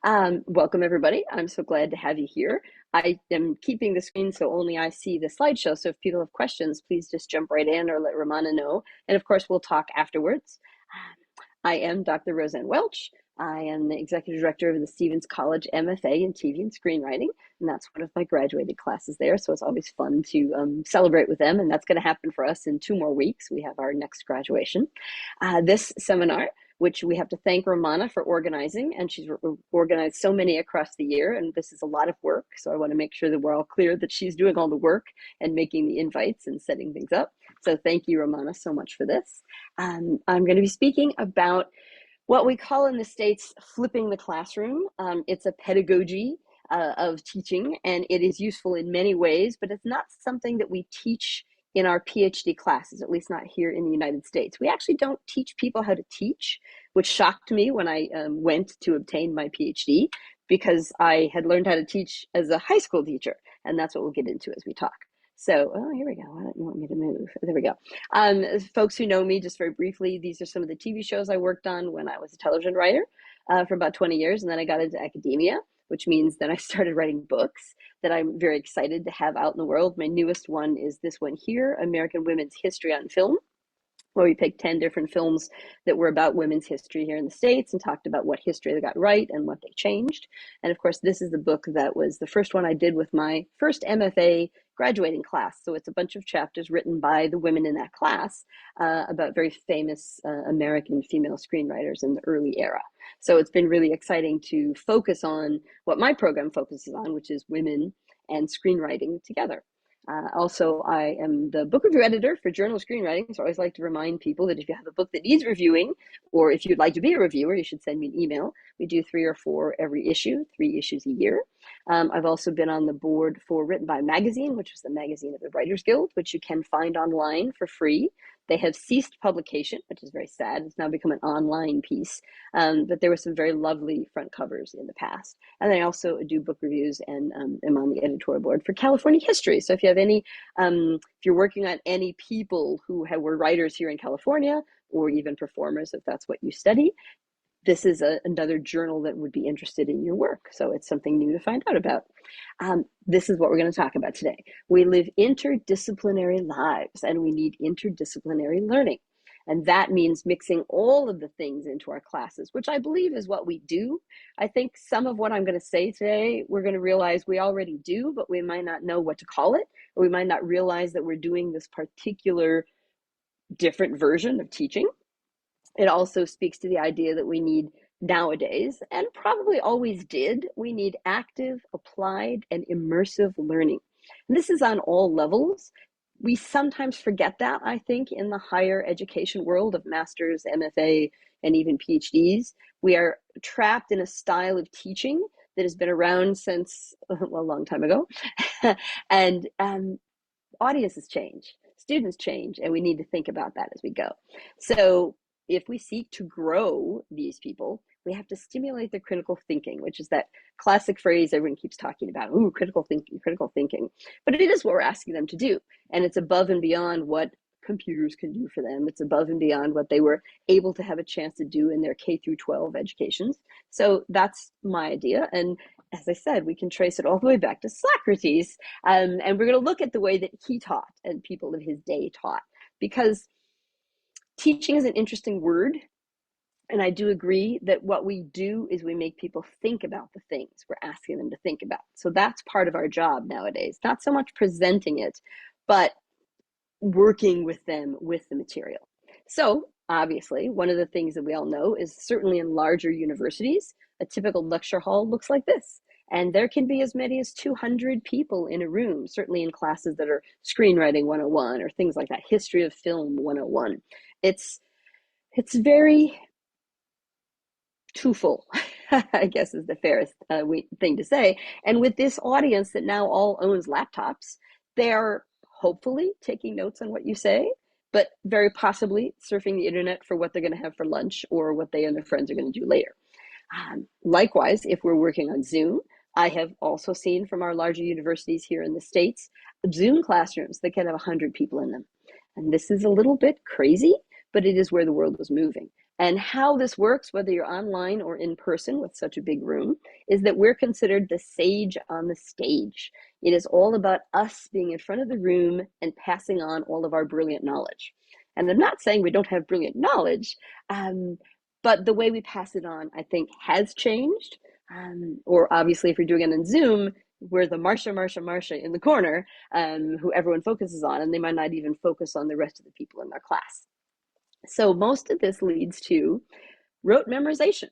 Welcome, everybody. I'm so glad to have you here. I am keeping the screen so only I see the slideshow. So if people have questions, please just jump right in or let Romana know. And of course, we'll talk afterwards. I am Dr. Rosanne Welch. I am the executive director of the Stevens College MFA in TV and Screenwriting, and that's one of my graduated classes there. So it's always fun to celebrate with them, and that's going to happen for us in 2 more weeks. We have our next graduation. This seminar, which we have to thank Romana for organizing, and she's organized so many across the year, and this is a lot of work, so I want to make sure that we're all clear that she's doing all the work and making the invites and setting things up. So thank you, Romana, so much for this. I'm going to be speaking about what we call in the States flipping the classroom. It's a pedagogy of teaching, and it is useful in many ways, but it's not something that we teach in our PhD classes, at least not here in the United States. We actually don't teach people how to teach, which shocked me when I went to obtain my PhD, because I had learned how to teach as a high school teacher, and that's what we'll get into as we talk. So, oh, here we go. Why don't you want me to move? There we go. Folks who know me, just very briefly, these are some of the TV shows I worked on when I was a television writer for about 20 years, and then I got into academia, which means that I started writing books that I'm very excited to have out in the world. My newest one is this one here, American Women's History on Film, where we picked 10 different films that were about women's history here in the States and talked about what history they got right and what they changed. And of course, this is the book that was the first one I did with my first MFA graduating class. So it's a bunch of chapters written by the women in that class about very famous American female screenwriters in the early era. So it's been really exciting to focus on what my program focuses on, which is women and screenwriting together. Also, I am the book review editor for Journal of Screenwriting, so I always like to remind people that if you have a book that needs reviewing, or if you'd like to be a reviewer, you should send me an email. We do 3 or 4 every issue, 3 issues a year. I've also been on the board for Written by Magazine, which is the magazine of the Writers Guild, which you can find online for free. They have ceased publication, which is very sad. It's now become an online piece. But there were some very lovely front covers in the past. And I also do book reviews and am on the editorial board for California History. So if you have any, if you're working on any people who were writers here in California, or even performers, if that's what you study, this is another journal that would be interested in your work. So it's something new to find out about. This is what we're going to talk about today. We live interdisciplinary lives, and we need interdisciplinary learning. And that means mixing all of the things into our classes, which I believe is what we do. I think some of what I'm going to say today, we're going to realize we already do, but we might not know what to call it, or we might not realize that we're doing this particular different version of teaching. It also speaks to the idea that we need nowadays, and probably always did, we need active, applied, and immersive learning. And this is on all levels. We sometimes forget that, I think, in the higher education world of masters, MFA, and even PhDs. We are trapped in a style of teaching that has been around since, well, a long time ago. And audiences change, students change, and we need to think about that as we go. So if we seek to grow these people, we have to stimulate their critical thinking, which is that classic phrase everyone keeps talking about, ooh, critical thinking, critical thinking. But it is what we're asking them to do. And it's above and beyond what computers can do for them. It's above and beyond what they were able to have a chance to do in their K through 12 educations. So that's my idea. And as I said, we can trace it all the way back to Socrates. And we're going to look at the way that he taught and people of his day taught, because teaching is an interesting word. And I do agree that what we do is we make people think about the things we're asking them to think about. So that's part of our job nowadays, not so much presenting it, but working with them with the material. So obviously, one of the things that we all know is certainly in larger universities, a typical lecture hall looks like this. And there can be as many as 200 people in a room, certainly in classes that are Screenwriting 101 or things like that, History of Film 101. It's very too full, I guess is the fairest thing to say. And with this audience that now all owns laptops, they're hopefully taking notes on what you say, but very possibly surfing the internet for what they're going to have for lunch or what they and their friends are going to do later. Likewise, if we're working on Zoom, I have also seen from our larger universities here in the States, Zoom classrooms that can have 100 people in them. And this is a little bit crazy, but it is where the world is moving. And how this works, whether you're online or in person with such a big room, is that we're considered the sage on the stage. It is all about us being in front of the room and passing on all of our brilliant knowledge. And I'm not saying we don't have brilliant knowledge, but the way we pass it on, I think, has changed. Or obviously, if you're doing it on Zoom, we're the Marsha in the corner, who everyone focuses on, and they might not even focus on the rest of the people in their class. So most of this leads to rote memorization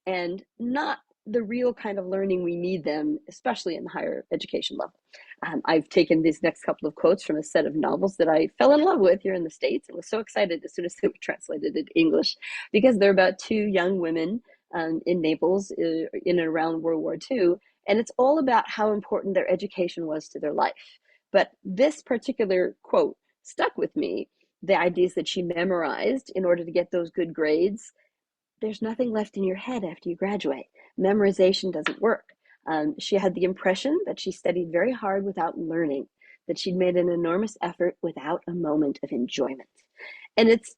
and not the real kind of learning we need them, especially in the higher education level. I've taken these next couple of quotes from a set of novels that I fell in love with here in the States and was so excited as soon as they were translated into English, because they're about two young women in Naples in and around World War II. And it's all about how important their education was to their life. But this particular quote stuck with me, the ideas that she memorized in order to get those good grades. There's nothing left in your head after you graduate. Memorization doesn't work. She had the impression that she studied very hard without learning, that she'd made an enormous effort without a moment of enjoyment. And it's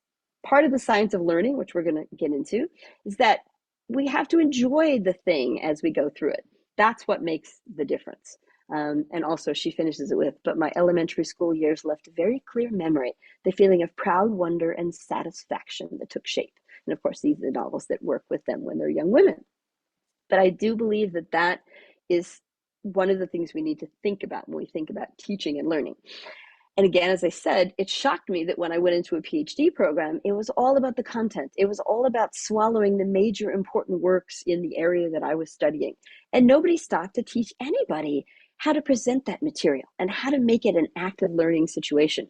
part of the science of learning, which we're going to get into, is that we have to enjoy the thing as we go through it. That's what makes the difference. And also, she finishes it with, but my elementary school years left a very clear memory, the feeling of proud wonder and satisfaction that took shape. And of course, these are the novels that work with them when they're young women. But I do believe that that is one of the things we need to think about when we think about teaching and learning. And again, as I said, it shocked me that when I went into a PhD program, it was all about the content. It was all about swallowing the major important works in the area that I was studying. And nobody stopped to teach anybody how to present that material and how to make it an active learning situation.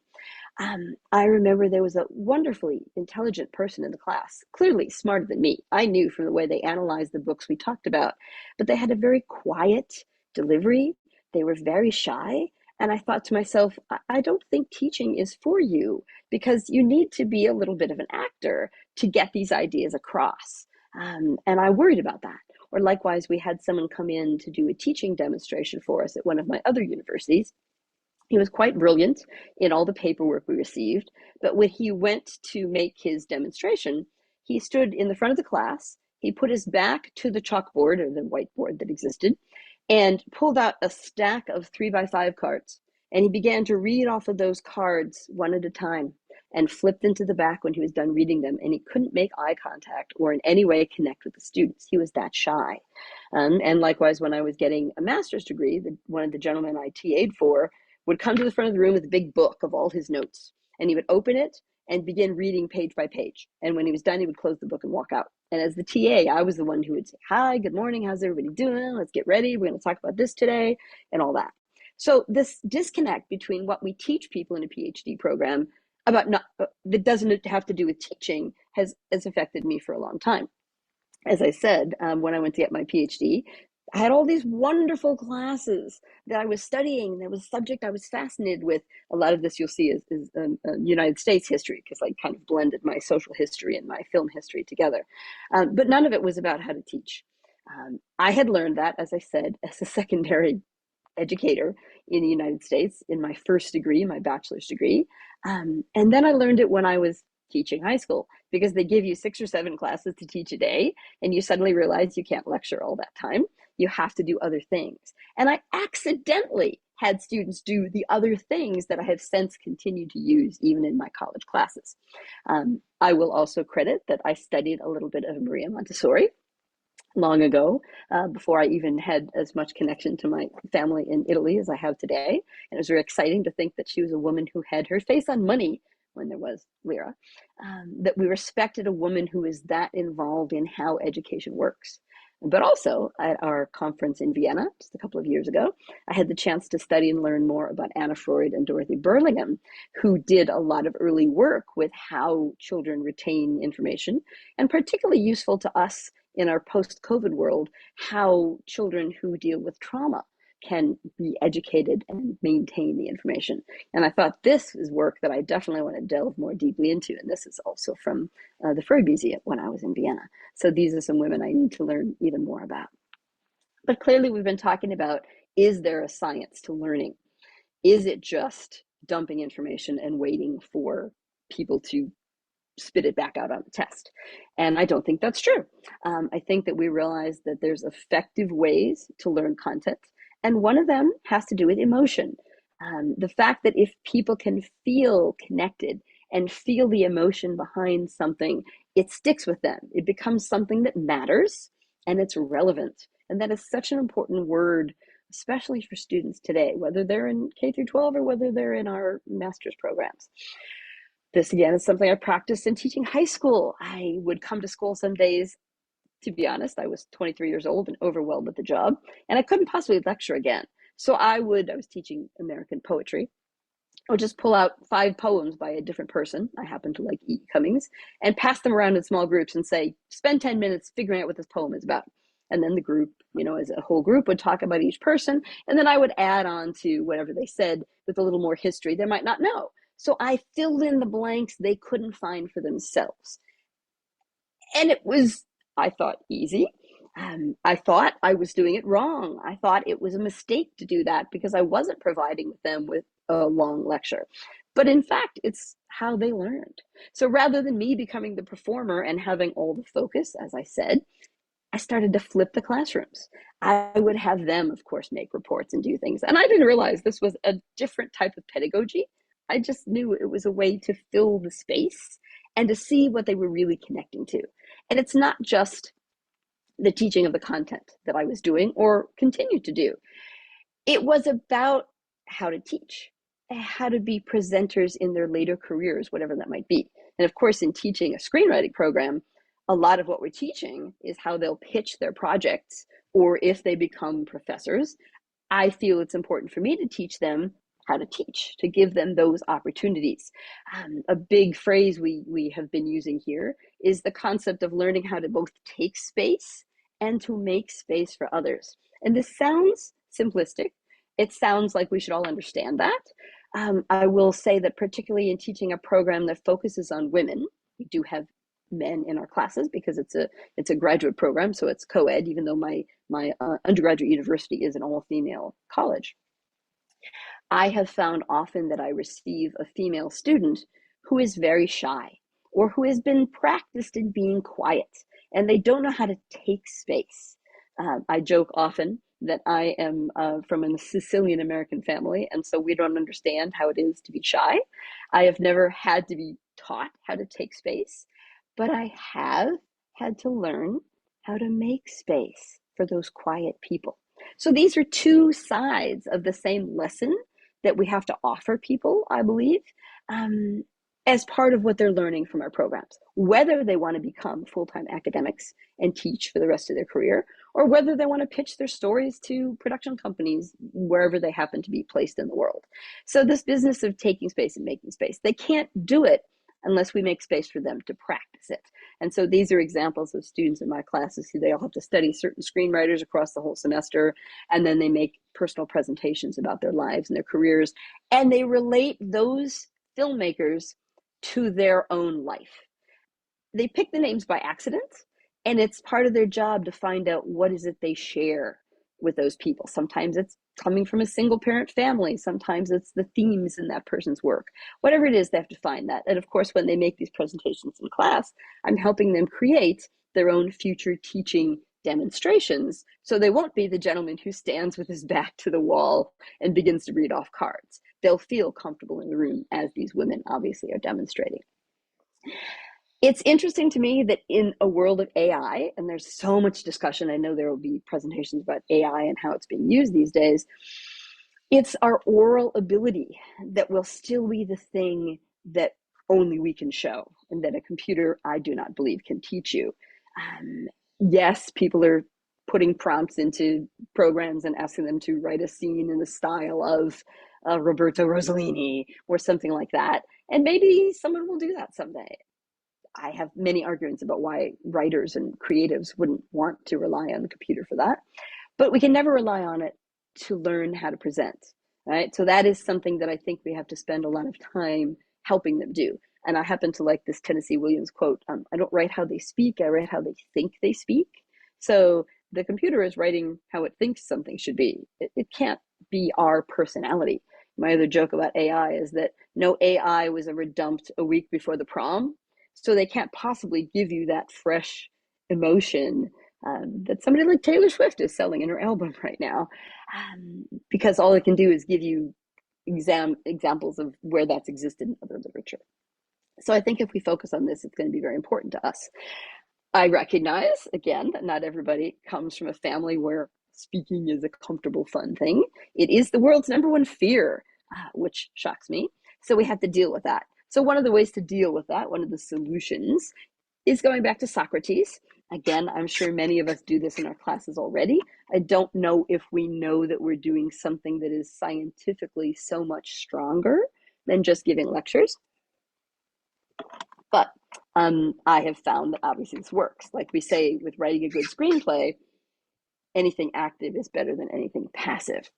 I remember there was a wonderfully intelligent person in the class, clearly smarter than me. I knew from the way they analyzed the books we talked about, but they had a very quiet delivery. They were very shy. And I thought to myself, I don't think teaching is for you, because you need to be a little bit of an actor to get these ideas across. And I worried about that. Or likewise, we had someone come in to do a teaching demonstration for us at one of my other universities. He was quite brilliant in all the paperwork we received, but when he went to make his demonstration, he stood in the front of the class, he put his back to the chalkboard or the whiteboard that existed, and pulled out a stack of 3x5 cards. And he began to read off of those cards one at a time and flipped into the back when he was done reading them. And he couldn't make eye contact or in any way connect with the students. He was that shy. And likewise, when I was getting a master's degree, one of the gentlemen I TA'd for would come to the front of the room with a big book of all his notes, and he would open it and begin reading page by page. And when he was done, he would close the book and walk out. And as the TA, I was the one who would say, hi, good morning, how's everybody doing? Let's get ready. We're going to talk about this today and all that. So this disconnect between what we teach people in a PhD program about that doesn't have to do with teaching has affected me for a long time. As I said, when I went to get my PhD, I had all these wonderful classes that I was studying. There was a subject I was fascinated with. A lot of this you'll see is United States history, because I kind of blended my social history and my film history together. But none of it was about how to teach. I had learned that, as I said, as a secondary educator in the United States in my first degree, my bachelor's degree. And then I learned it when I was teaching high school, because they give you 6 or 7 classes to teach a day, and you suddenly realize you can't lecture all that time. You have to do other things. And I accidentally had students do the other things that I have since continued to use even in my college classes. I will also credit that I studied a little bit of Maria Montessori long ago, before I even had as much connection to my family in Italy as I have today. And it was very exciting to think that she was a woman who had her face on money when there was lira, that we respected a woman who is that involved in how education works. But also at our conference in Vienna just a couple of years ago, I had the chance to study and learn more about Anna Freud and Dorothy Burlingham, who did a lot of early work with how children retain information, and particularly useful to us in our post-COVID world, how children who deal with trauma can be educated and maintain the information. And I thought this is work that I definitely want to delve more deeply into. And this is also from the Freud Museum when I was in Vienna. So these are some women I need to learn even more about. But clearly we've been talking about, is there a science to learning? Is it just dumping information and waiting for people to spit it back out on the test. And I don't think that's true. I think that we realize that there's effective ways to learn content, and one of them has to do with emotion. The fact that if people can feel connected and feel the emotion behind something, it sticks with them. It becomes something that matters and it's relevant. And that is such an important word, especially for students today, whether they're in K through 12 or whether they're in our master's programs. This again is something I practiced in teaching high school. I would come to school some days, to be honest, I was 23 years old and overwhelmed with the job, and I couldn't possibly lecture again. So I was teaching American poetry. I would just pull out 5 poems by a different person. I happen to like E. Cummings, and pass them around in small groups and say, spend 10 minutes figuring out what this poem is about. And then the group, as a whole group, would talk about each person. And then I would add on to whatever they said with a little more history they might not know. So I filled in the blanks they couldn't find for themselves. And it was, I thought, easy. I thought I was doing it wrong. I thought it was a mistake to do that because I wasn't providing them with a long lecture. But in fact, it's how they learned. So rather than me becoming the performer and having all the focus, as I said, I started to flip the classrooms. I would have them, of course, make reports and do things. And I didn't realize this was a different type of pedagogy. I just knew it was a way to fill the space and to see what they were really connecting to. And it's not just the teaching of the content that I was doing or continue to do. It was about how to teach, how to be presenters in their later careers, whatever that might be. And of course, in teaching a screenwriting program, a lot of what we're teaching is how they'll pitch their projects, or if they become professors, I feel it's important for me to teach them how to teach, to give them those opportunities. A big phrase we have been using here is the concept of learning how to both take space and to make space for others. And this sounds simplistic. It sounds like we should all understand that. I will say that particularly in teaching a program that focuses on women, we do have men in our classes because it's a graduate program, so it's co-ed, even though my undergraduate university is an all-female college. I have found often that I receive a female student who is very shy or who has been practiced in being quiet and they don't know how to take space. I joke often that I am from a Sicilian American family, and so we don't understand how it is to be shy. I have never had to be taught how to take space, but I have had to learn how to make space for those quiet people. So these are two sides of the same lesson that we have to offer people, I believe, as part of what they're learning from our programs, whether they want to become full-time academics and teach for the rest of their career, or whether they want to pitch their stories to production companies wherever they happen to be placed in the world. So this business of taking space and making space, they can't do it unless we make space for them to practice it. And so these are examples of students in my classes who they all have to study certain screenwriters across the whole semester, and then they make personal presentations about their lives and their careers, and they relate those filmmakers to their own life. They pick the names by accident, and it's part of their job to find out what is it they share with those people. Sometimes it's coming from a single parent family. Sometimes it's the themes in that person's work. Whatever it is, they have to find that. And of course, when they make these presentations in class, I'm helping them create their own future teaching demonstrations. So they won't be the gentleman who stands with his back to the wall and begins to read off cards. They'll feel comfortable in the room as these women obviously are demonstrating. It's interesting to me that in a world of AI, and there's so much discussion, I know there will be presentations about AI and how it's being used these days, it's our oral ability that will still be the thing that only we can show, and that a computer, I do not believe, can teach you. Yes, people are putting prompts into programs and asking them to write a scene in the style of Roberto Rossellini or something like that, and maybe someone will do that someday. I have many arguments about why writers and creatives wouldn't want to rely on the computer for that, but we can never rely on it to learn how to present, right? So that is something that I think we have to spend a lot of time helping them do. And I happen to like this Tennessee Williams quote, I don't write how they speak, I write how they think they speak. So the computer is writing how it thinks something should be. It can't be our personality. My other joke about AI is that no AI was ever dumped a week before the prom. So they can't possibly give you that fresh emotion that somebody like Taylor Swift is selling in her album right now, because all it can do is give you examples of where that's existed in other literature. So I think if we focus on this, it's going to be very important to us. I recognize, again, that not everybody comes from a family where speaking is a comfortable, fun thing. It is the world's number one fear, which shocks me. So we have to deal with that. So one of the ways to deal with that, one of the solutions, is going back to Socrates. Again, I'm sure many of us do this in our classes already. I don't know if we know that we're doing something that is scientifically so much stronger than just giving lectures. But I have found that obviously this works. Like we say with writing a good screenplay, anything active is better than anything passive.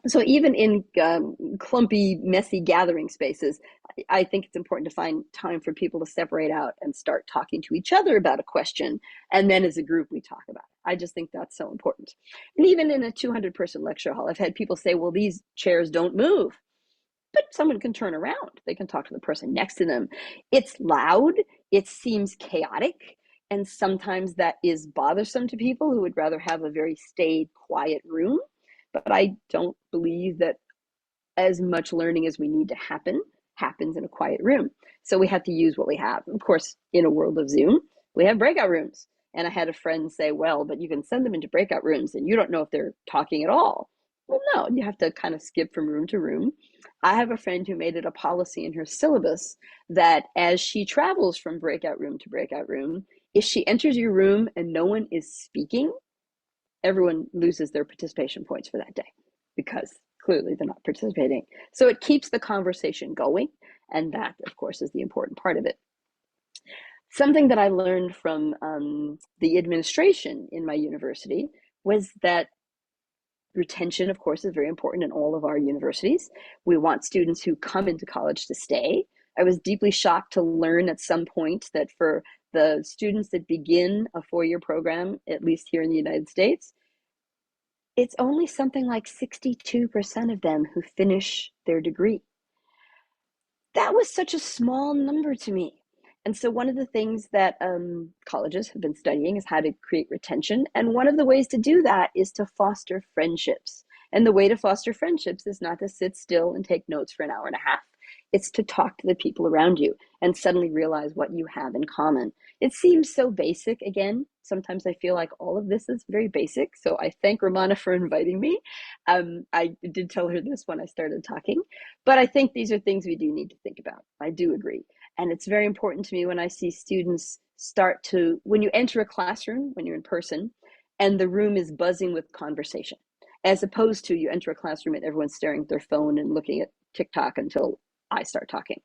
So even in clumpy, messy gathering spaces, I think it's important to find time for people to separate out and start talking to each other about a question. And then as a group, we talk about it. I just think that's so important. And even in a 200-person lecture hall, I've had people say, well, these chairs don't move. But someone can turn around. They can talk to the person next to them. It's loud. It seems chaotic. And sometimes that is bothersome to people who would rather have a very staid, quiet room. But I don't believe that as much learning as we need to happens in a quiet room. So we have to use what we have. Of course, in a world of Zoom, we have breakout rooms. And I had a friend say, well, but you can send them into breakout rooms and you don't know if they're talking at all. Well, no, you have to kind of skip from room to room. I have a friend who made it a policy in her syllabus that as she travels from breakout room to breakout room, if she enters your room and no one is speaking, everyone loses their participation points for that day because clearly they're not participating. So it keeps the conversation going. And that, of course, is the important part of it. Something that I learned from the administration in my university was that retention, of course, is very important in all of our universities. We want students who come into college to stay. I was deeply shocked to learn at some point that for the students that begin a four-year program, at least here in the United States, it's only something like 62% of them who finish their degree. That was such a small number to me. And so one of the things that colleges have been studying is how to create retention. And one of the ways to do that is to foster friendships. And the way to foster friendships is not to sit still and take notes for an hour and a half. It's to talk to the people around you and suddenly realize what you have in common. It seems so basic. Again, sometimes I feel like all of this is very basic. So I thank Romana for inviting me. I did tell her this when I started talking, but I think these are things we do need to think about. I do agree. And it's very important to me when I see students start to, when you enter a classroom, when you're in person, and the room is buzzing with conversation, as opposed to you enter a classroom and everyone's staring at their phone and looking at TikTok until I start talking.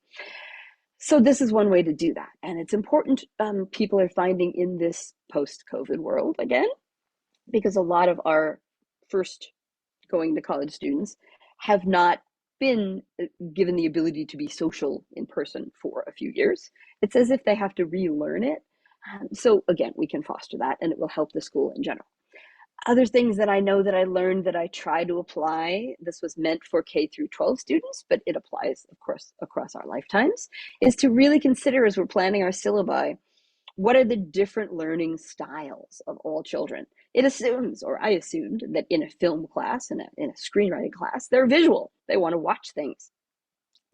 So this is one way to do that. And it's important, people are finding in this post-COVID world, again, because a lot of our first going to college students have not been given the ability to be social in person for a few years. It's as if they have to relearn it. So again, we can foster that and it will help the school in general. Other things that I know that I learned that I try to apply, this was meant for K through 12 students, but it applies, of course, across our lifetimes, is to really consider as we're planning our syllabi, what are the different learning styles of all children? It assumes, or I assumed, that in a film class, in a screenwriting class, they're visual. They want to watch things.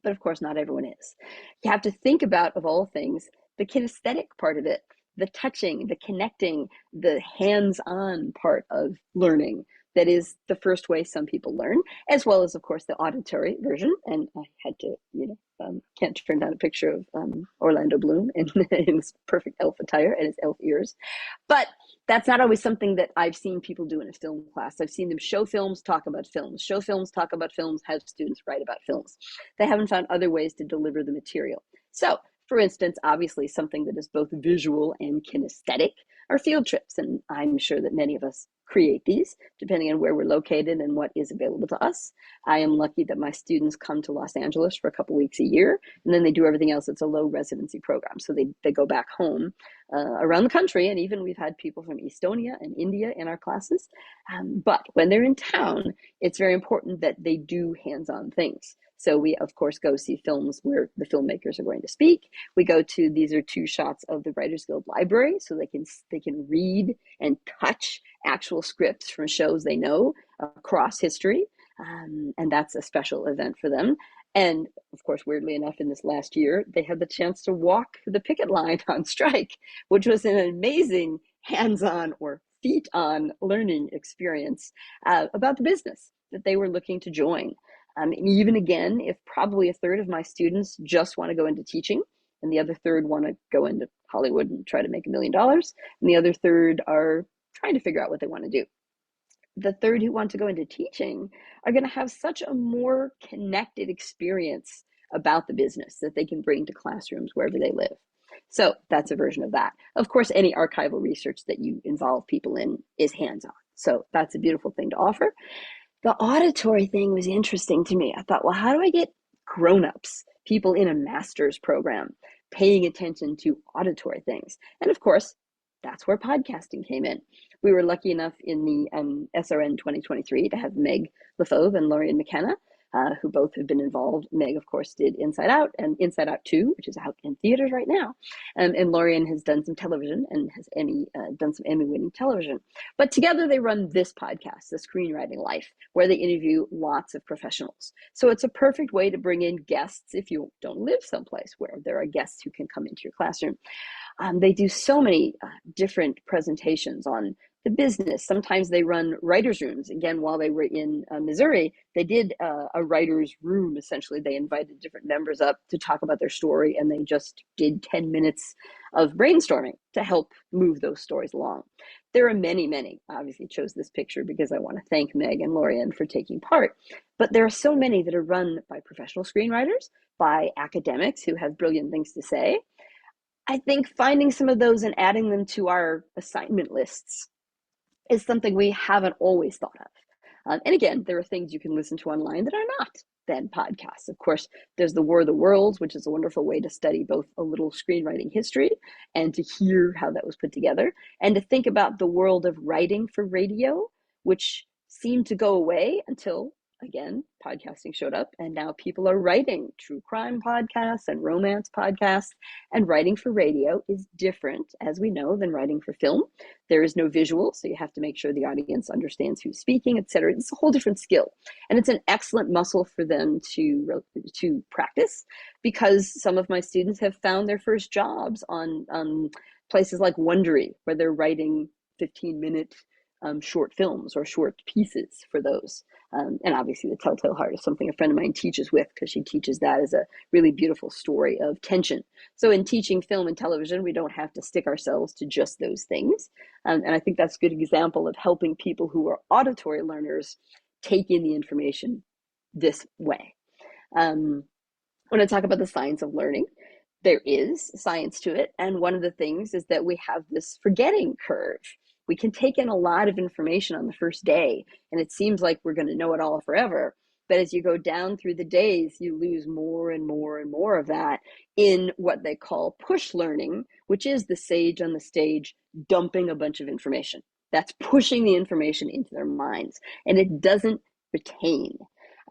But of course, not everyone is. You have to think about, of all things, the kinesthetic part of it, the touching, the connecting, the hands-on part of learning. That is the first way some people learn, as well as, of course, the auditory version. And I had to, can't turn down a picture of Orlando Bloom in his perfect elf attire and his elf ears. But that's not always something that I've seen people do in a film class. I've seen them show films, talk about films, show films, talk about films, have students write about films. They haven't found other ways to deliver the material. So, for instance, obviously something that is both visual and kinesthetic are field trips. And I'm sure that many of us create these depending on where we're located and what is available to us. I am lucky that my students come to Los Angeles for a couple weeks a year, and then they do everything else. It's a low residency program. So they go back home around the country, and even we've had people from Estonia and India in our classes. But when they're in town, it's very important that they do hands-on things. So we, of course, go see films where the filmmakers are going to speak. We go to, these are two shots of the Writers Guild Library, so they can read and touch actual scripts from shows they know across history. And that's a special event for them. And of course, weirdly enough, in this last year, they had the chance to walk the picket line on strike, which was an amazing hands-on or feet-on learning experience about the business that they were looking to join. And even again, if probably a third of my students just want to go into teaching, and the other third want to go into Hollywood and try to make $1 million, and the other third are trying to figure out what they want to do. The third who want to go into teaching are going to have such a more connected experience about the business that they can bring to classrooms wherever they live. So that's a version of that. Of course, any archival research that you involve people in is hands-on. So that's a beautiful thing to offer. The auditory thing was interesting to me. I thought, well, how do I get grown-ups, people in a master's program, paying attention to auditory things? And of course, that's where podcasting came in. We were lucky enough in the SRN 2023 to have Meg Lefauve and Lorian McKenna, who both have been involved. Meg, of course, did Inside Out and Inside Out 2, which is out in theaters right now. And Lorian has done some television and has done some Emmy-winning television. But together they run this podcast, The Screenwriting Life, where they interview lots of professionals. So it's a perfect way to bring in guests if you don't live someplace where there are guests who can come into your classroom. They do so many different presentations on the business. Sometimes they run writers' rooms. Again, while they were in Missouri, they did a writer's room, essentially. They invited different members up to talk about their story, and they just did 10 minutes of brainstorming to help move those stories along. There are many, many. I obviously chose this picture because I want to thank Meg and Lorian for taking part. But there are so many that are run by professional screenwriters, by academics who have brilliant things to say. I think finding some of those and adding them to our assignment lists is something we haven't always thought of. And again, there are things you can listen to online that are not then podcasts. Of course, there's the War of the Worlds, which is a wonderful way to study both a little screenwriting history and to hear how that was put together, and to think about the world of writing for radio, which seemed to go away until, again, podcasting showed up, and now people are writing true crime podcasts and romance podcasts, and writing for radio is different, as we know, than writing for film. There is no visual, so you have to make sure the audience understands who's speaking, etc. It's a whole different skill, and it's an excellent muscle for them to practice, because some of my students have found their first jobs on places like Wondery, where they're writing 15-minute short films or short pieces for those. And obviously the Telltale Heart is something a friend of mine teaches with, because she teaches that as a really beautiful story of tension. So in teaching film and television, we don't have to stick ourselves to just those things. And I think that's a good example of helping people who are auditory learners take in the information this way. When I talk about the science of learning, there is science to it. And one of the things is that we have this forgetting curve. We can take in a lot of information on the first day, and it seems like we're going to know it all forever. But as you go down through the days, you lose more and more and more of that in what they call push learning, which is the sage on the stage dumping a bunch of information. That's pushing the information into their minds, and it doesn't retain.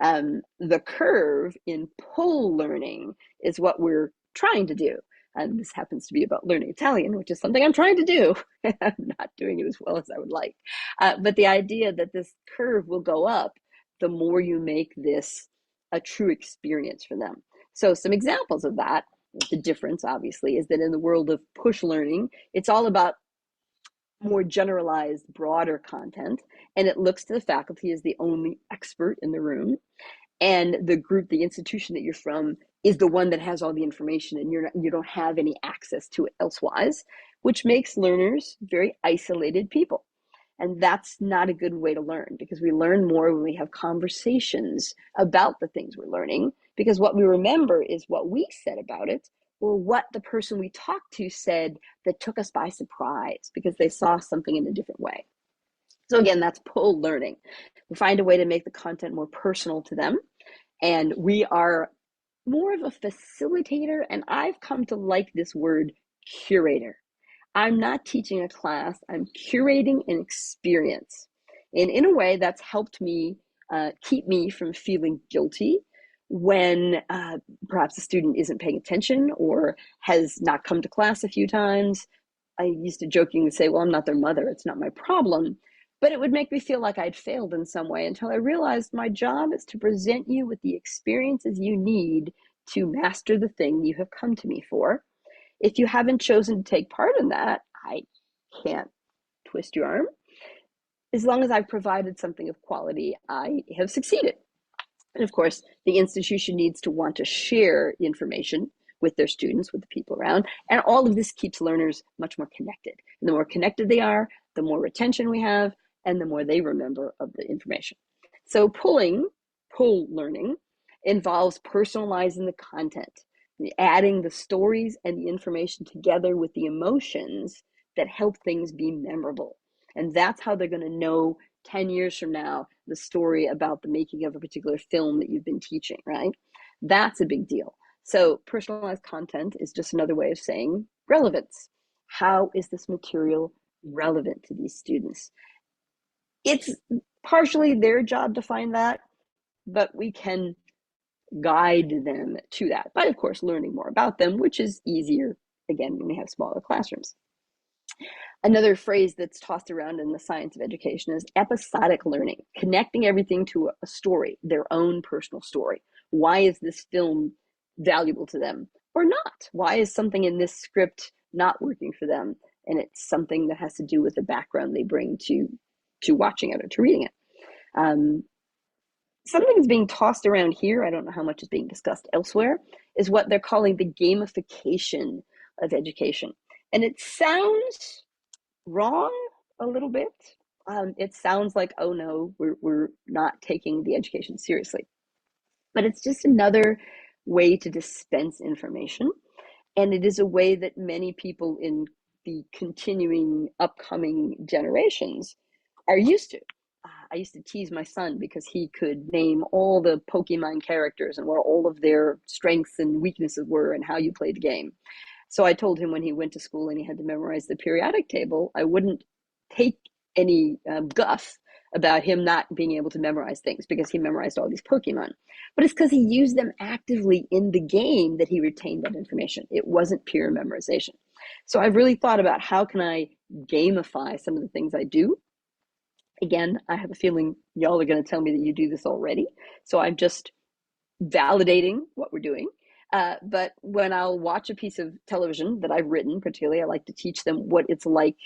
The curve in pull learning is what we're trying to do. And this happens to be about learning Italian, which is something I'm trying to do. I'm not doing it as well as I would like. But the idea that this curve will go up the more you make this a true experience for them. So some examples of that, the difference obviously is that in the world of push learning, it's all about more generalized, broader content, and it looks to the faculty as the only expert in the room. And the group, the institution that you're from, is the one that has all the information, and you don't have any access to it elsewise, which makes learners very isolated people. And that's not a good way to learn, because we learn more when we have conversations about the things we're learning, because what we remember is what we said about it, or what the person we talked to said that took us by surprise because they saw something in a different way. So again, that's pull learning. We find a way to make the content more personal to them. And we are more of a facilitator, and I've come to like this word curator. I'm not teaching a class, I'm curating an experience. And in a way, that's helped me keep me from feeling guilty when perhaps a student isn't paying attention or has not come to class a few times. I used to jokingly say, well, I'm not their mother, it's not my problem. But it would make me feel like I'd failed in some way until I realized my job is to present you with the experiences you need to master the thing you have come to me for. If you haven't chosen to take part in that, I can't twist your arm. As long as I've provided something of quality, I have succeeded. And of course, the institution needs to want to share information with their students, with the people around. And all of this keeps learners much more connected. And the more connected they are, the more retention we have, and the more they remember of the information. So pull learning involves personalizing the content, adding the stories and the information together with the emotions that help things be memorable. And that's how they're going to know 10 years from now the story about the making of a particular film that you've been teaching, right? That's a big deal. So personalized content is just another way of saying relevance. How is this material relevant to these students? It's partially their job to find that, but we can guide them to that by, of course, learning more about them, which is easier, again, when we have smaller classrooms. Another phrase that's tossed around in the science of education is episodic learning, connecting everything to a story, their own personal story. Why is this film valuable to them or not? Why is something in this script not working for them? And it's something that has to do with the background they bring to watching it or to reading it. Something that's being tossed around here, I don't know how much is being discussed elsewhere, is what they're calling the gamification of education. And it sounds wrong a little bit. It sounds like, oh no, we're not taking the education seriously. But it's just another way to dispense information. And it is a way that many people in the continuing upcoming generations are used to. I used to tease my son because he could name all the Pokemon characters and what all of their strengths and weaknesses were and how you played the game. So I told him when he went to school and he had to memorize the periodic table, I wouldn't take any guff about him not being able to memorize things because he memorized all these Pokemon. But it's because he used them actively in the game that he retained that information. It wasn't pure memorization. So I've really thought about how can I gamify some of the things I do. Again, I have a feeling y'all are going to tell me that you do this already. So I'm just validating what we're doing. But when I'll watch a piece of television that I've written, particularly, I like to teach them what it's like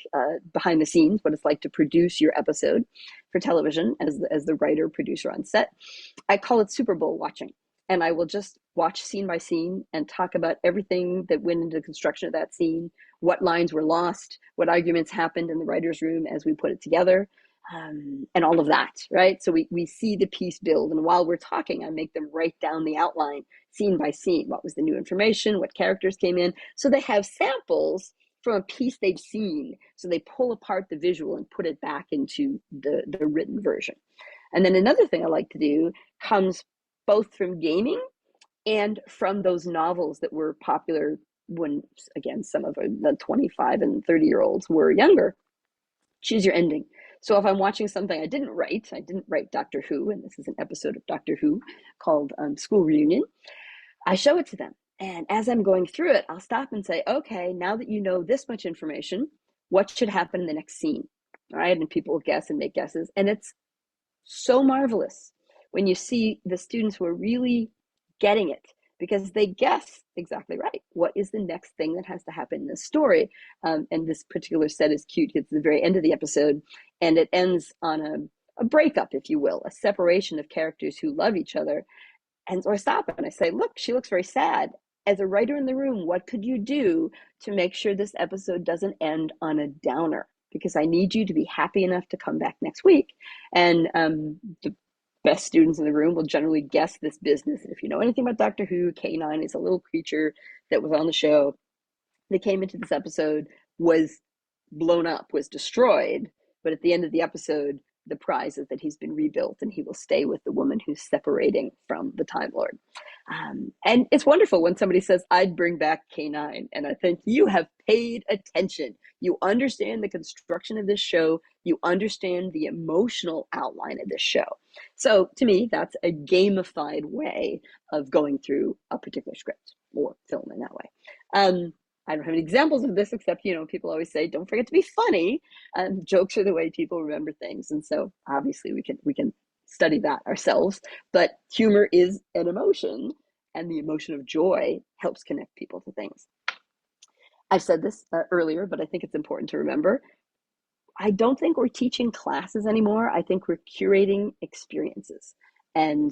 behind the scenes, what it's like to produce your episode for television as the writer, producer on set. I call it Super Bowl watching. And I will just watch scene by scene and talk about everything that went into the construction of that scene, what lines were lost, what arguments happened in the writer's room as we put it together. And all of that, right? So we see the piece build. And while we're talking, I make them write down the outline, scene by scene. What was the new information? What characters came in? So they have samples from a piece they've seen. So they pull apart the visual and put it back into the written version. And then another thing I like to do comes both from gaming and from those novels that were popular when, again, some of the 25 and 30-year-olds were younger. Choose your ending. So if I'm watching something I didn't write Doctor Who, and this is an episode of Doctor Who called School Reunion, I show it to them. And as I'm going through it, I'll stop and say, okay, now that you know this much information, what should happen in the next scene? All right, and people will guess and make guesses. And it's so marvelous when you see the students who are really getting it because they guess exactly right. What is the next thing that has to happen in this story? And this particular set is cute. It's the very end of the episode, and it ends on a breakup, if you will, a separation of characters who love each other. And so I stop and I say, look, she looks very sad. As a writer in the room, what could you do to make sure this episode doesn't end on a downer? Because I need you to be happy enough to come back next week. And the best students in the room will generally guess this business. And if you know anything about Doctor Who, K9 is a little creature that was on the show that came into this episode, was blown up, was destroyed. But at the end of the episode, the prize is that he's been rebuilt and he will stay with the woman who's separating from the Time Lord. And it's wonderful when somebody says, I'd bring back K9. And I think you have paid attention. You understand the construction of this show. You understand the emotional outline of this show. So to me, that's a gamified way of going through a particular script or film in that way. I don't have any examples of this except, people always say, don't forget to be funny. Jokes are the way people remember things. And so obviously we can study that ourselves, but humor is an emotion, and the emotion of joy helps connect people to things. I've said this earlier, but I think it's important to remember. I don't think we're teaching classes anymore. I think we're curating experiences. And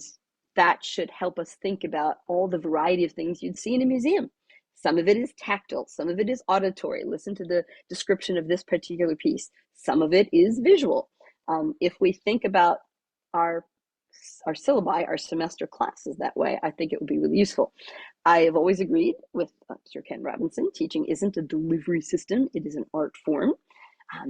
that should help us think about all the variety of things you'd see in a museum. Some of it is tactile, some of it is auditory. Listen to the description of this particular piece. Some of it is visual. If we think about our syllabi, our semester classes that way, I think it would be really useful. I have always agreed with Sir Ken Robinson, teaching isn't a delivery system, it is an art form.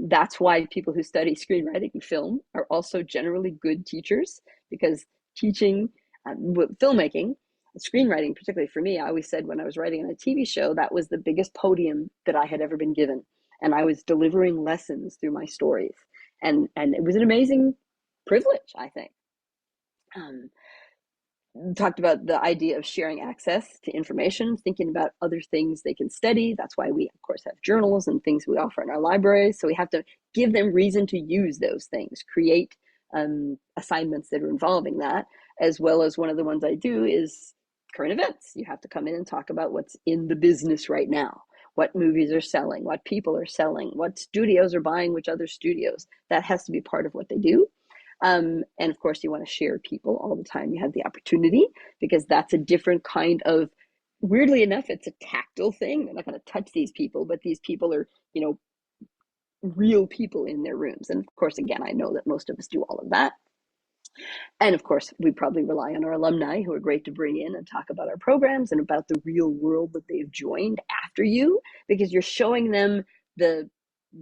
That's why people who study screenwriting and film are also generally good teachers, because teaching filmmaking, screenwriting, particularly for me, I always said when I was writing on a TV show, that was the biggest podium that I had ever been given. And I was delivering lessons through my stories. And it was an amazing privilege, I think. Talked about the idea of sharing access to information, thinking about other things they can study. That's why we, of course, have journals and things we offer in our libraries. So we have to give them reason to use those things, create assignments that are involving that, as well as one of the ones I do is current events. You have to come in and talk about what's in the business right now, what movies are selling, what people are selling, what studios are buying which other studios. That has to be part of what they do. And of course, you want to share people all the time. You have the opportunity, because that's a different kind of, weirdly enough, it's a tactile thing. They're not going to touch these people, but these people are, real people in their rooms. And of course, again, I know that most of us do all of that. And of course, we probably rely on our alumni, who are great to bring in and talk about our programs and about the real world that they've joined after you, because you're showing them the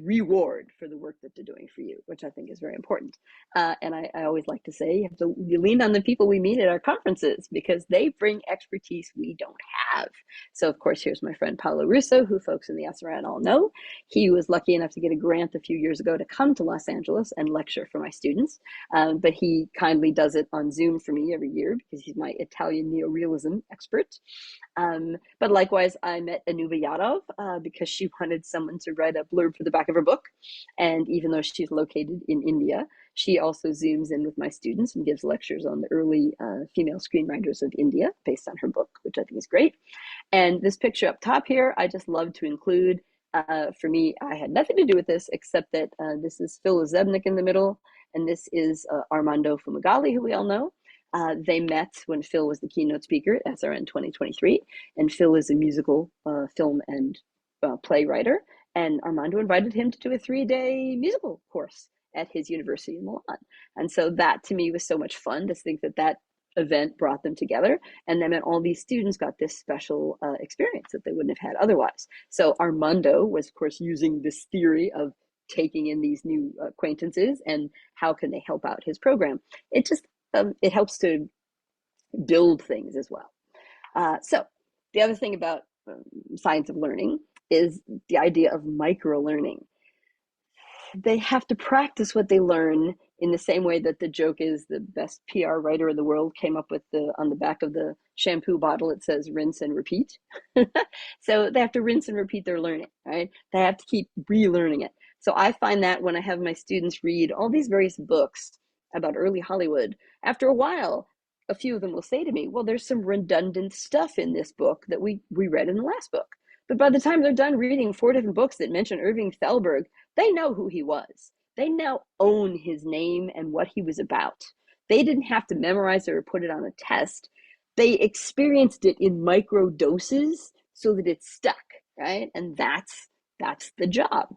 reward for the work that they're doing for you, which I think is very important. And I always like to say, you lean on the people we meet at our conferences, because they bring expertise we don't have. So of course, here's my friend Paolo Russo, who folks in the SRN all know. He was lucky enough to get a grant a few years ago to come to Los Angeles and lecture for my students. But he kindly does it on Zoom for me every year, because he's my Italian neorealism expert. But likewise, I met Anuva Yadav because she wanted someone to write a blurb for the back of her book. And even though she's located in India, she also Zooms in with my students and gives lectures on the early female screenwriters of India based on her book, which I think is great. And this picture up top here, I just love to include. For me, I had nothing to do with this, except that this is Phil Zebnik in the middle, and this is Armando Fumagalli, who we all know. They met when Phil was the keynote speaker at SRN 2023, and Phil is a musical film and play writer, and Armando invited him to do a 3-day musical course at his university in Milan. And so that to me was so much fun to think that event brought them together, and that meant all these students got this special experience that they wouldn't have had otherwise. So Armando was, of course, using this theory of taking in these new acquaintances and how can they help out his program. It just it helps to build things as well. So the other thing about science of learning is the idea of micro-learning. They have to practice what they learn in the same way that the joke is the best PR writer in the world came up with on the back of the shampoo bottle, it says rinse and repeat. So they have to rinse and repeat their learning, right? They have to keep relearning it. So I find that when I have my students read all these various books about early Hollywood, after a while, a few of them will say to me, well, there's some redundant stuff in this book that we read in the last book. But by the time they're done reading 4 different books that mention Irving Thalberg, they know who he was. They now own his name and what he was about. They didn't have to memorize it or put it on a test. They experienced it in micro doses so that it stuck, right? And that's the job.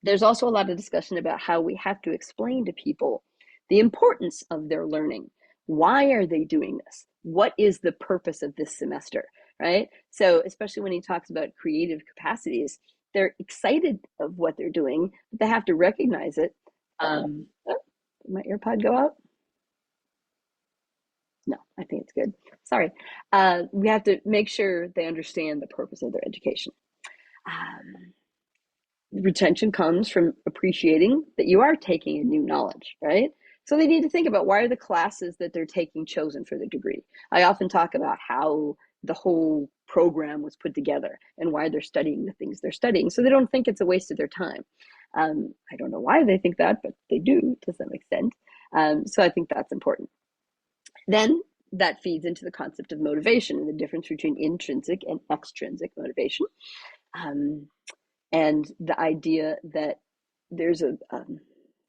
There's also a lot of discussion about how we have to explain to people the importance of their learning. Why are they doing this? What is the purpose of this semester, right? So especially when he talks about creative capacities, they're excited of what they're doing, but they have to recognize it. Did my AirPod go out? No, I think it's good. Sorry. We have to make sure they understand the purpose of their education. Um, Retention comes from appreciating that you are taking in new knowledge, right? So they need to think about, why are the classes that they're taking chosen for the degree? I often talk about how the whole program was put together and why they're studying the things they're studying, so they don't think it's a waste of their time. I don't know why they think that, but they do to some extent. So I think that's important. Then that feeds into the concept of motivation and the difference between intrinsic and extrinsic motivation. Um, and the idea that there's an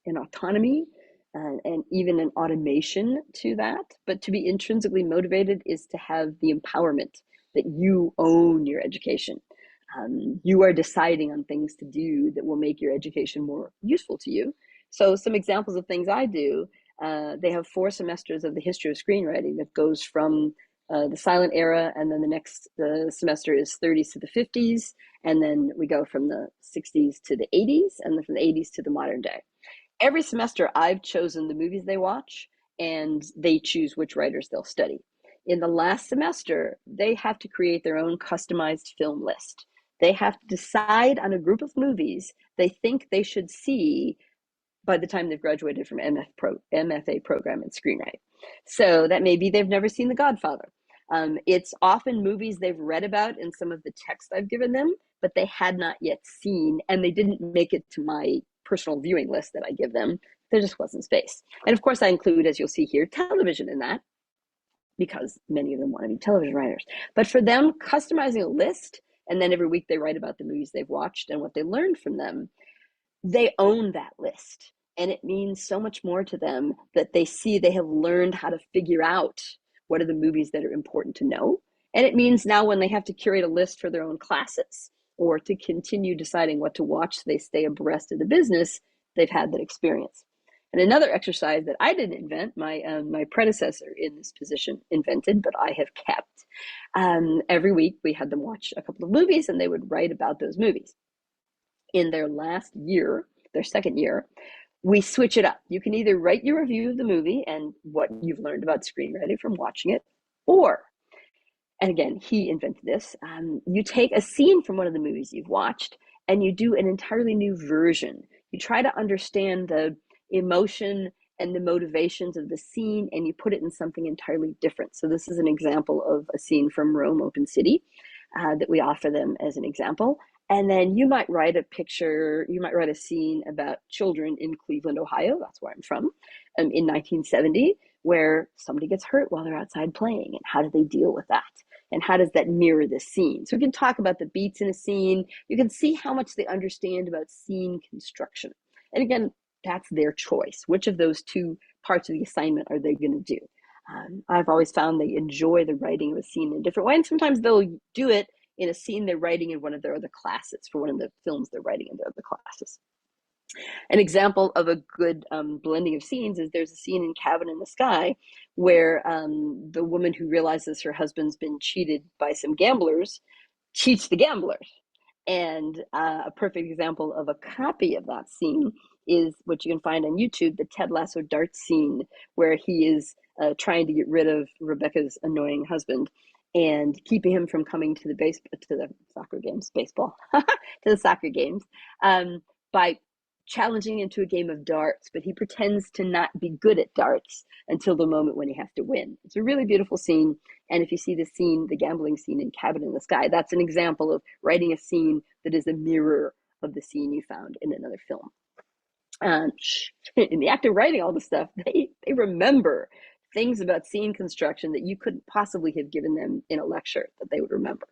autonomy and even an automation to that. But to be intrinsically motivated is to have the empowerment that you own your education. You are deciding on things to do that will make your education more useful to you. So some examples of things I do, they have 4 semesters of the history of screenwriting that goes from the silent era, and then the next semester is 30s to the 50s, and then we go from the 60s to the 80s, and then from the 80s to the modern day. Every semester, I've chosen the movies they watch, and they choose which writers they'll study. In the last semester, they have to create their own customized film list. They have to decide on a group of movies they think they should see by the time they've graduated from MFA program in screenwriting. So that may be they've never seen The Godfather. It's often movies they've read about in some of the text I've given them, but they had not yet seen, and they didn't make it to my personal viewing list that I give them. There just wasn't space. And of course, I include, as you'll see here, television in that, because many of them want to be television writers. But for them, customizing a list, and then every week they write about the movies they've watched and what they learned from them, they own that list. And it means so much more to them that they see they have learned how to figure out what are the movies that are important to know. And it means now when they have to curate a list for their own classes or to continue deciding what to watch so they stay abreast of the business, they've had that experience. And another exercise that I didn't invent, my predecessor in this position invented, but I have kept. Every week we had them watch a couple of movies and they would write about those movies. In their last year, their second year, we switch it up. You can either write your review of the movie and what you've learned about screenwriting from watching it, or, and again, he invented this, you take a scene from one of the movies you've watched and you do an entirely new version. You try to understand the emotion and the motivations of the scene, and you put it in something entirely different. So this is an example of a scene from Rome Open City that we offer them as an example. And then you might write a picture, you might write a scene about children in Cleveland, Ohio, that's where I'm from, in 1970, where somebody gets hurt while they're outside playing, and how do they deal with that? And how does that mirror the scene? So we can talk about the beats in a scene. You can see how much they understand about scene construction. And again, that's their choice. Which of those 2 parts of the assignment are they going to do? I've always found they enjoy the writing of a scene in a different way, and sometimes they'll do it in a scene they're writing in one of their other classes, for one of the films they're writing in their other classes. An example of a good blending of scenes is there's a scene in Cabin in the Sky where the woman who realizes her husband's been cheated by some gamblers cheats the gamblers. And a perfect example of a copy of that scene is what you can find on YouTube, the Ted Lasso dart scene, where he is trying to get rid of Rebecca's annoying husband and keeping him from coming to the soccer games, baseball, to the soccer games, by challenging him to a game of darts, but he pretends to not be good at darts until the moment when he has to win. It's a really beautiful scene. And if you see the scene, the gambling scene in Cabin in the Sky, that's an example of writing a scene that is a mirror of the scene you found in another film. In the act of writing all this stuff, they remember things about scene construction that you couldn't possibly have given them in a lecture that they would remember.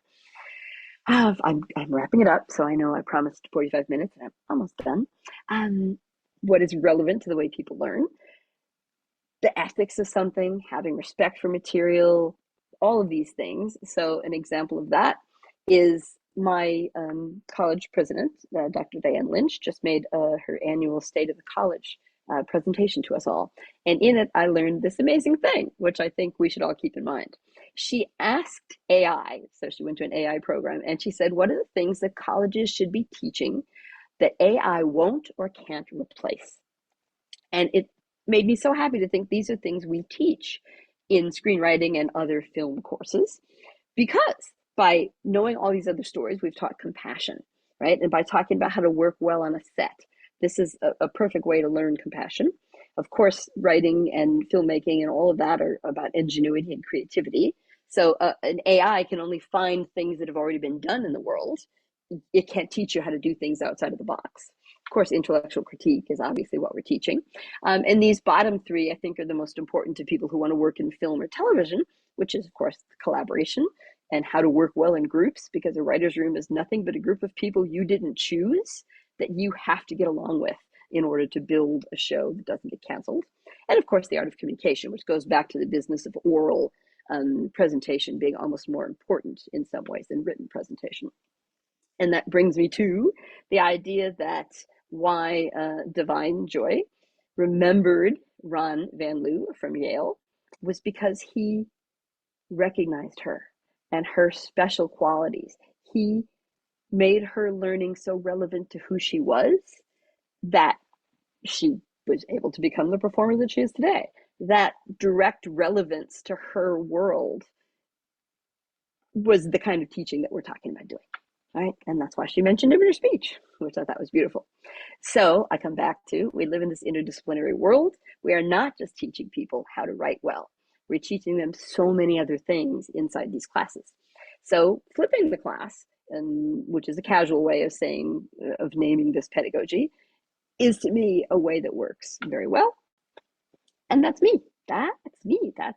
I'm wrapping it up, so I know I promised 45 minutes and I'm almost done. What is relevant to the way people learn? The ethics of something, having respect for material, all of these things. So an example of that is my college president, Dr. Diane Lynch, just made her annual State of the College presentation to us all. And in it, I learned this amazing thing, which I think we should all keep in mind. She asked AI, so she went to an AI program, and she said, what are the things that colleges should be teaching that AI won't or can't replace? And it made me so happy to think these are things we teach in screenwriting and other film courses, because by knowing all these other stories, we've taught compassion, right? And by talking about how to work well on a set, this is a perfect way to learn compassion. Of course, writing and filmmaking and all of that are about ingenuity and creativity. So an AI can only find things that have already been done in the world. It can't teach you how to do things outside of the box. Of course, intellectual critique is obviously what we're teaching. And these bottom three, I think, are the most important to people who want to work in film or television, which is, of course, collaboration and how to work well in groups, because a writer's room is nothing but a group of people you didn't choose that you have to get along with in order to build a show that doesn't get canceled. And of course, the art of communication, which goes back to the business of oral presentation being almost more important in some ways than written presentation. And that brings me to the idea that why Divine Joy remembered Ron Van Loo from Yale was because he recognized her and her special qualities. He made her learning so relevant to who she was that she was able to become the performer that she is today. That direct relevance to her world was the kind of teaching that we're talking about doing, right? And that's why she mentioned it in her speech, which I thought was beautiful. So I come back to, we live in this interdisciplinary world. We are not just teaching people how to write well. We're teaching them so many other things inside these classes. So flipping the class, which is a casual way of saying, of naming this pedagogy, is to me a way that works very well. And that's me. That's me. That's